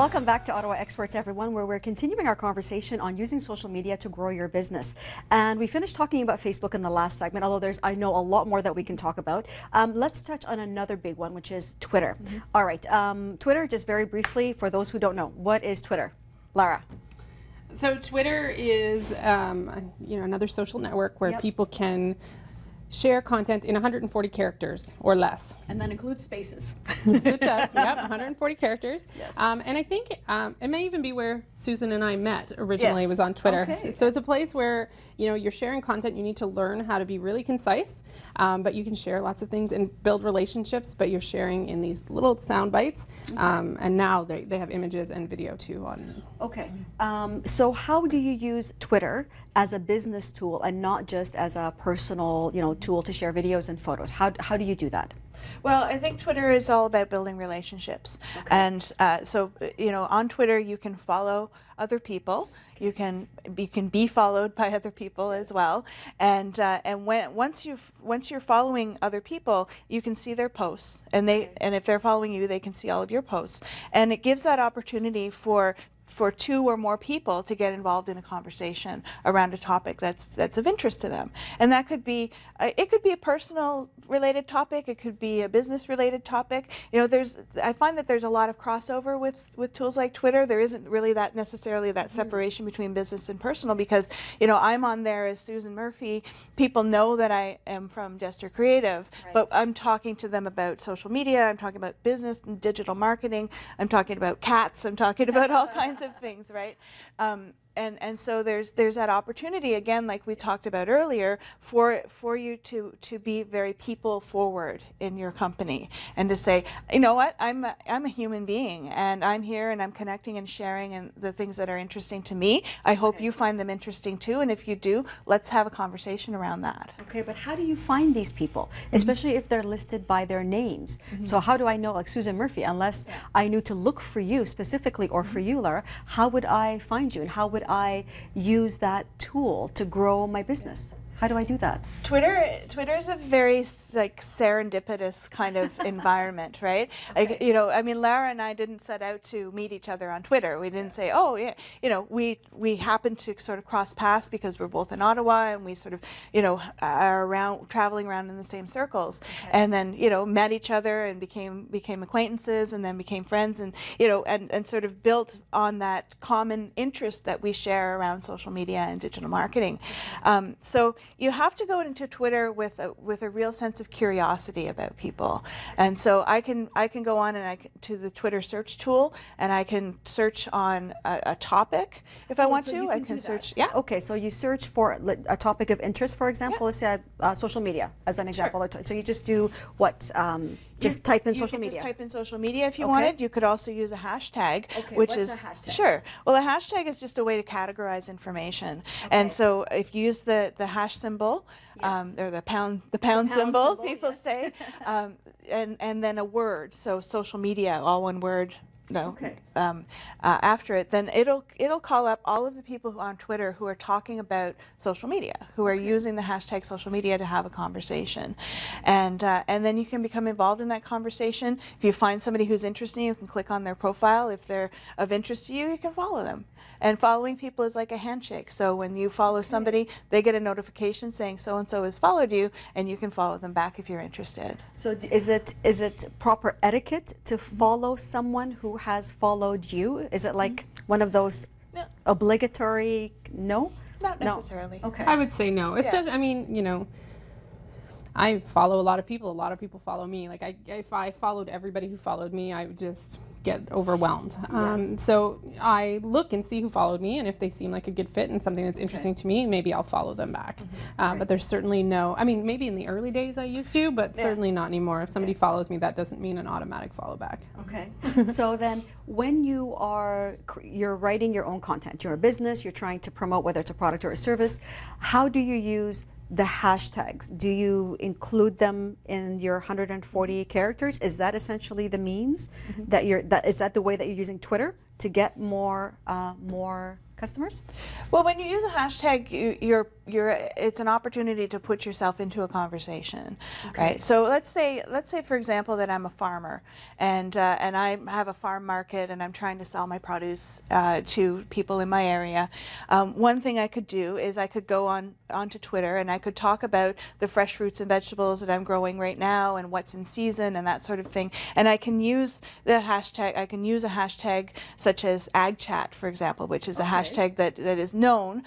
Welcome back to Ottawa Experts, everyone, where we're continuing our conversation on using social media to grow your business. And we finished talking about Facebook in the last segment, although there's, I know, a lot more that we can talk about. Let's touch on another big one, which is Twitter. All right, Twitter, just very briefly, for those who don't know, what is Twitter? Lara. So Twitter is, another social network where people can share content in 140 characters or less. And that includes spaces. It does, yep, 140 characters. Yes. And I think it may even be where Susan and I met originally, was on Twitter. Okay. So it's a place where, you're sharing content. You need to learn how to be really concise, but you can share lots of things and build relationships, but you're sharing in these little sound bites. Okay. And now they have images and video too on. Okay. So how do you use Twitter as a business tool and not just as a personal, tool to share videos and photos? How do you do that? Well, I think Twitter is all about building relationships. Okay. And so, on Twitter you can follow other people. You can be followed by other people as well. And once you're following other people, you can see their posts, and if they're following you, they can see all of your posts. And it gives that opportunity for two or more people to get involved in a conversation around a topic that's of interest to them. And that could be it could be a personal related topic, it could be a business related topic. I find that there's a lot of crossover with tools like Twitter. There isn't really necessarily that separation between business and personal, because I'm on there as Susan Murphy. People know that I am from Gesture Creative, but I'm talking to them about social media, I'm talking about business and digital marketing, I'm talking about cats, I'm talking about all kinds of things, right? And so there's that opportunity, again, like we talked about earlier, for you to be very people forward in your company, and to say, you know what, I'm a human being, and I'm here and I'm connecting and sharing and the things that are interesting to me. I hope you find them interesting too, and if you do, let's have a conversation around that. Okay, but how do you find these people, especially if they're listed by their names? So how do I know, like Susan Murphy, unless I knew to look for you specifically, or for you, Lara, how would I find you, and how would I use that tool to grow my business? How do I do that? Twitter is a very serendipitous kind of environment, right? Okay. Lara and I didn't set out to meet each other on Twitter. We didn't say, oh yeah, we happened to sort of cross paths because we're both in Ottawa, and we sort of, are traveling around in the same circles, and then met each other and became acquaintances, and then became friends, and and sort of built on that common interest that we share around social media and digital marketing. So you have to go into Twitter with a real sense of curiosity about people, and so I can go on and to the Twitter search tool, and I can search on a topic if I want to. I can search. Yeah. Okay, so you search for a topic of interest, for example. Let's say social media as an example. Sure. So you just do what? Just type in social media. Just type in social media if you wanted. You could also use a hashtag, which what's is a hashtag? Sure. Well, a hashtag is just a way to categorize information, and so if you use the hash symbol, or the pound symbol, people say, and then a word. So social media, all one word. No. Okay. After it, then it'll call up all of the people on Twitter who are talking about social media, who are using the hashtag social media to have a conversation, and then you can become involved in that conversation. If you find somebody who's interesting, you can click on their profile. If they're of interest to you, you can follow them. And following people is like a handshake. So when you follow somebody, they get a notification saying so and so has followed you, and you can follow them back if you're interested. So is it proper etiquette to follow someone who has followed you? Is it like one of those obligatory? No? Not necessarily. No. Okay. I would say no. I follow a lot of people. A lot of people follow me. Like if I followed everybody who followed me, I would just get overwhelmed. So I look and see who followed me, and if they seem like a good fit and something that's interesting to me, maybe I'll follow them back. But there's certainly maybe in the early days I used to, but certainly not anymore. If somebody follows me, that doesn't mean an automatic follow back. Okay. So then when you're writing your own content, you're a business, you're trying to promote whether it's a product or a service, how do you use the hashtags? Do you include them in your 140 characters? Is that essentially the means is that the way that you're using Twitter to get more customers? Well, when you use a hashtag, it's an opportunity to put yourself into a conversation, right? So let's say for example that I'm a farmer, and I have a farm market, and I'm trying to sell my produce to people in my area. One thing I could do is I could go onto Twitter, and I could talk about the fresh fruits and vegetables that I'm growing right now and what's in season and that sort of thing. And I can use the hashtag. I can use a hashtag such as AgChat, for example, which is a hashtag that is known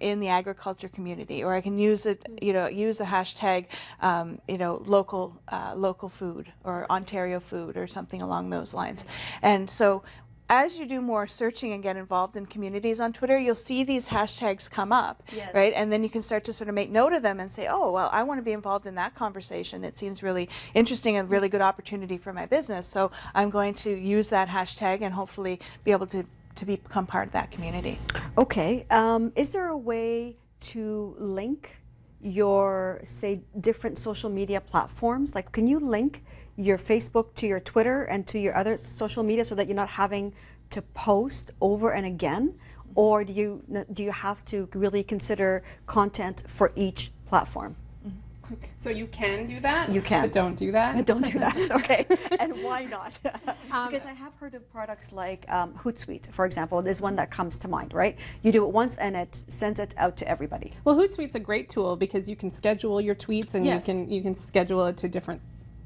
in the agriculture community. Or I can use it, use the hashtag, local food or Ontario food or something along those lines. And so, as you do more searching and get involved in communities on Twitter, you'll see these hashtags come up, right? And then you can start to sort of make note of them and say, oh, well, I want to be involved in that conversation. It seems really interesting and really good opportunity for my business. So I'm going to use that hashtag and hopefully be able to become part of that community. Okay. Is there a way to link your, say, different social media platforms? Like, can you link your Facebook to your Twitter and to your other social media so that you're not having to post over and again? Or do you have to really consider content for each platform? So you can do that. You can. But don't do that. But don't do that. Okay. And why not? Because I have heard of products like Hootsuite, for example. There's one that comes to mind, right? You do it once and it sends it out to everybody. Well, Hootsuite's a great tool because you can schedule your tweets, and you can schedule it to different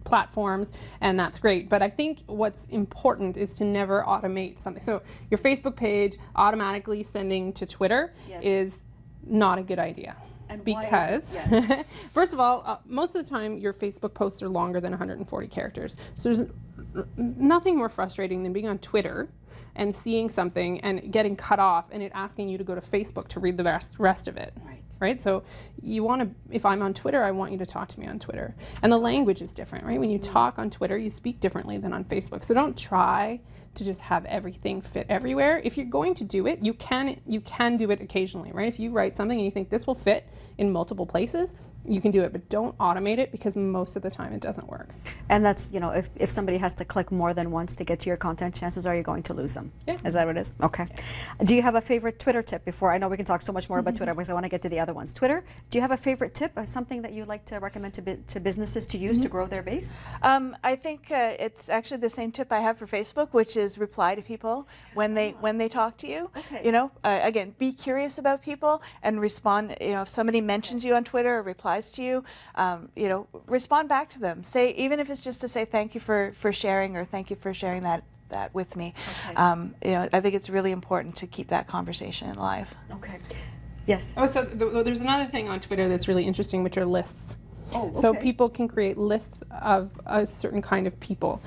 platforms, and that's great. But I think what's important is to never automate something. So your Facebook page automatically sending to Twitter is not a good idea. And because, first of all, most of the time your Facebook posts are longer than 140 characters. So there's nothing more frustrating than being on Twitter and seeing something and getting cut off and it asking you to go to Facebook to read the rest of it. Right? So you want to, if I'm on Twitter, I want you to talk to me on Twitter. And the language is different, right? When you talk on Twitter, you speak differently than on Facebook. So don't try to just have everything fit everywhere. If you're going to do it, you can do it occasionally, right? If you write something and you think this will fit in multiple places, you can do it, but don't automate it because most of the time it doesn't work. And that's, if somebody has to click more than once to get to your content, chances are you're going to lose them. Yeah. Is that what it is? Okay. Do you have a favorite Twitter tip before? I know we can talk so much more about Twitter because I want to get to the other ones. Twitter, do you have a favorite tip or something that you like to recommend to businesses to use to grow their base? I think it's actually the same tip I have for Facebook, which is reply to people when they talk to you. Okay. Again, be curious about people and respond. If somebody mentions you on Twitter or replies to you, respond back to them. Say, even if it's just to say thank you for sharing, or thank you for sharing that with me. Okay. I think it's really important to keep that conversation alive. Okay. Yes. Oh, so there's another thing on Twitter that's really interesting, which are lists. Oh, okay. So people can create lists of a certain kind of people.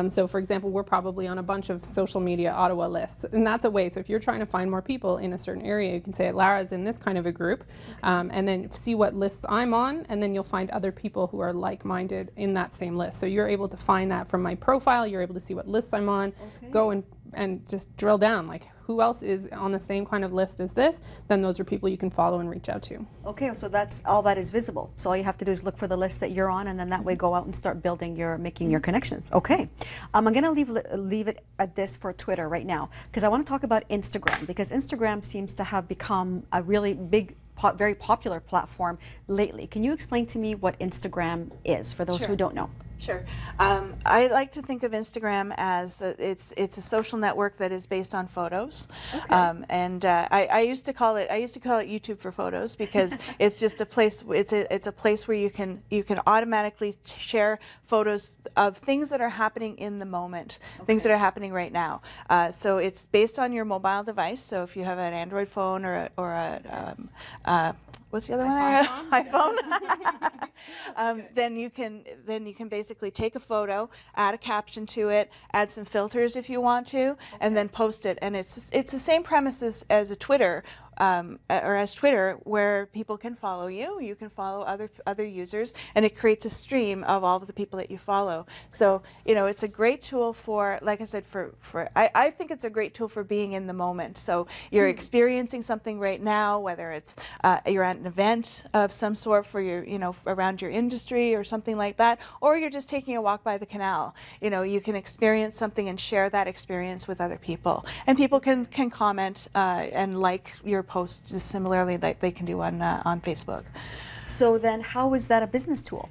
So for example, we're probably on a bunch of social media Ottawa lists, and that's a way. So if you're trying to find more people in a certain area, you can say Lara's in this kind of a group, and then see what lists I'm on, and then you'll find other people who are like-minded in that same list. So you're able to find that from my profile. You're able to see what lists I'm on, go and just drill down, like who else is on the same kind of list as this, then those are people you can follow and reach out to. Okay, so that's all that is visible. So all you have to do is look for the list that you're on, and then that way go out and start making your connections. Okay, I'm going to leave it at this for Twitter right now, because I want to talk about Instagram, because Instagram seems to have become a really big, very popular platform lately. Can you explain to me what Instagram is for those who don't know? Sure. I like to think of Instagram as it's a social network that is based on photos, and I used to call it YouTube for photos, because it's just a place. It's a place where you can automatically share photos of things that are happening in the moment, things that are happening right now. So it's based on your mobile device. So if you have an Android phone or a what's the other one there? iPhone. Then you can basically take a photo, add a caption to it, add some filters if you want to, and then post it. And it's the same premise as a Twitter, or as Twitter, where people can follow you, you can follow other users, and it creates a stream of all of the people that you follow. So, you know, it's a great tool for, like I said, I think it's a great tool for being in the moment. So you're experiencing something right now, whether it's you're at an event of some sort for your, you know, around your industry or something like that, or you're just taking a walk by the canal. You know, you can experience something and share that experience with other people, and people can comment and like your post just similarly like they can do on Facebook. So then how is that a business tool?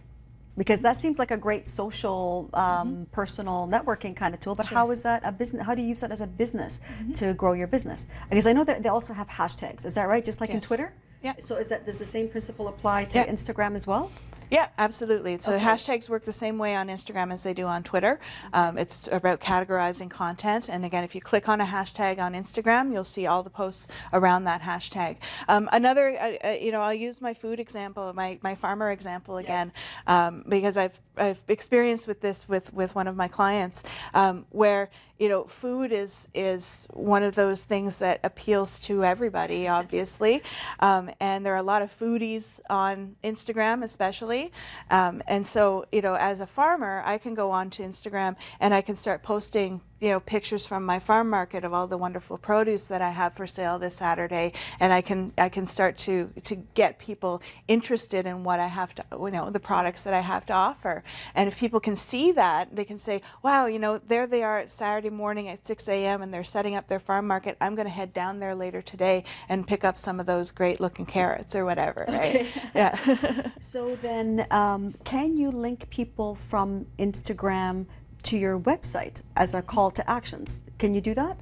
Because that seems like a great social, personal networking kind of tool, but how is that a business? How do you use that as a business to grow your business? Because I know that they also have hashtags, is that right? Just like in Twitter? Yeah. So does the same principle apply to Instagram as well? Yeah, absolutely. So hashtags work the same way on Instagram as they do on Twitter. It's about categorizing content. And again, if you click on a hashtag on Instagram, you'll see all the posts around that hashtag. Another, you know, I'll use my food example, my farmer example again, because I've experienced with this with one of my clients, where, you know, food is one of those things that appeals to everybody, obviously. And there are a lot of foodies on Instagram, especially. And so, you know, as a farmer, I can go on to Instagram and I can start posting, you know, pictures from my farm market of all the wonderful produce that I have for sale this Saturday, and I can start to get people interested in what I have to, you know, the products that I have to offer. And if people can see that, they can say, wow, you know, there they are at Saturday morning at 6 a.m. and they're setting up their farm market. I'm going to head down there later today and pick up some of those great looking carrots or whatever, right? Yeah. So then, can you link people from Instagram to your website as a call to actions? Can you do that?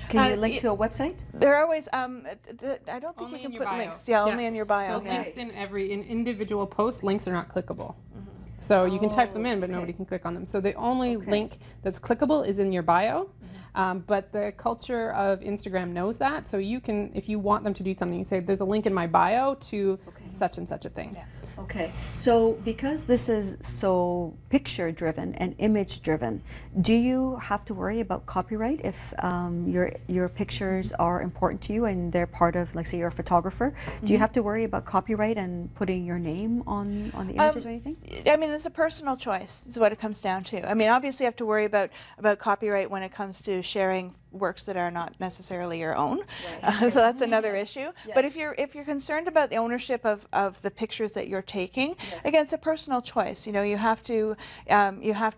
Can you link to a website? There are always, I don't think Only you in can your put bio. links. Yeah, only in your bio. So Yeah. links in every individual post, links are not clickable. So you can type them in, but nobody can click on them. So the only link that's clickable is in your bio. But the culture of Instagram knows that. So you can, if you want them to do something, you say, there's a link in my bio to such and such a thing. Yeah. Okay, so because this is so picture driven and image driven, do you have to worry about copyright if your pictures are important to you and they're part of, like, say you're a photographer? Do you have to worry about copyright and putting your name on the images or anything? I mean, it's a personal choice is what it comes down to. I mean, obviously you have to worry about copyright when it comes to sharing works that are not necessarily your own. So that's another issue. But if you're concerned about the ownership of the pictures that you're taking, again, it's a personal choice. You know, you have to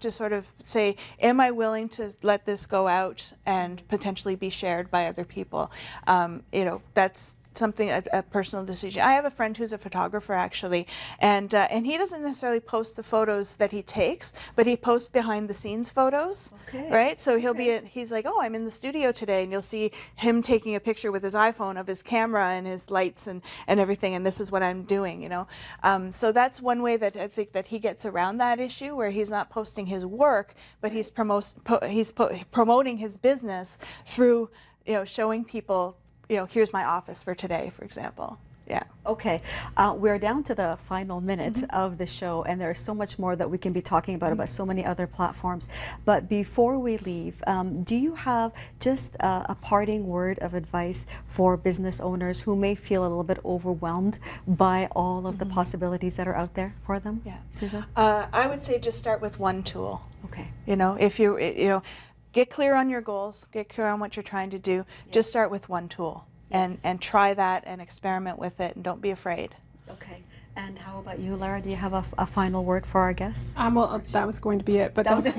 sort of say, am I willing to let this go out and potentially be shared by other people? You know, that's something, a personal decision. I have a friend who's a photographer actually, and he doesn't necessarily post the photos that he takes, but he posts behind the scenes photos, right? So he'll be he's like, oh, I'm in the studio today, and you'll see him taking a picture with his iPhone of his camera and his lights and everything, and this is what I'm doing, you know. So that's one way that I think that he gets around that issue, where he's not posting his work, but he's promoting his business through, you know, showing people, you know, here's my office for today, for example. Yeah. Okay, we're down to the final minute of the show, and there's so much more that we can be talking about so many other platforms. But before we leave, do you have just a parting word of advice for business owners who may feel a little bit overwhelmed by all of the possibilities that are out there for them? Yeah. Susan? I would say just start with one tool. Okay. You know, if you know, get clear on your goals, get clear on what you're trying to do. Just start with one tool and try that and experiment with it, and don't be afraid. Okay. And how about you, Lara? Do you have a final word for our guests? Well, that was going to be it, but that was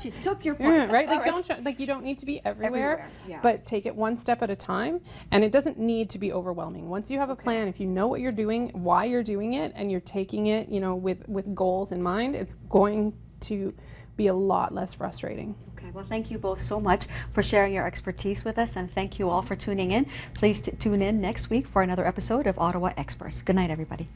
She took your point. right. Like you don't need to be everywhere, yeah. but take it one step at a time. And it doesn't need to be overwhelming. Once you have a plan, if you know what you're doing, why you're doing it, and you're taking it, you know, with goals in mind, it's going to be a lot less frustrating. Okay, well, thank you both so much for sharing your expertise with us, and thank you all for tuning in. Please tune in next week for another episode of Ottawa Experts. Good night, everybody.